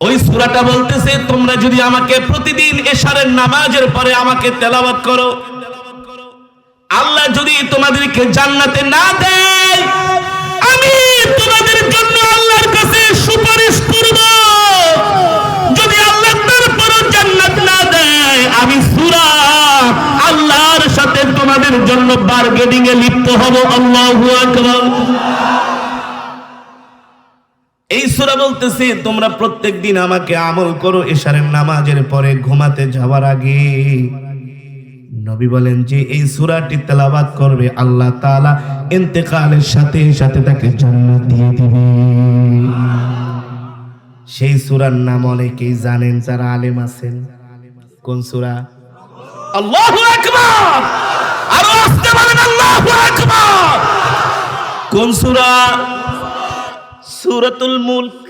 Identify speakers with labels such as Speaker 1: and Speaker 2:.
Speaker 1: ওই সূরাটা বলতেছে তোমরা যদি আমাকে প্রতিদিন এশারের নামাজের পরে আমাকে তেলাওয়াত করো, আল্লাহ যদি তোমাদেরকে জান্নাতে না দেয়, আমি তোমাদের জন্য আল্লাহর কাছে সুপারিশ করব। যদি আল্লাহ তারপরও জান্নাত না দেয়, আমি সূরা আল্লাহর সাথে তোমাদের জন্য বার্গেনিং এ লিপ্ত হব। আল্লাহু আকবার। এই সূরা বলতেছে তোমরা প্রত্যেকদিন আমাকে আমল করো এশারের নামাজের পরে ঘুমাতে যাওয়ার আগে। নবী বলেন যে এই সূরাটি তেলাওয়াত করবে আল্লাহ তাআলা ইন্তেকালের সাথে সাথে তাকে জান্নাত দিয়ে দিবে। সেই সূরার নাম অনেকেই জানেন যারা আলেম আছেন। কোন সূরা? আল্লাহু আকবার। আরো আস্তে বলেন আল্লাহু আকবার। কোন সূরা? সূরাতুল মুলক।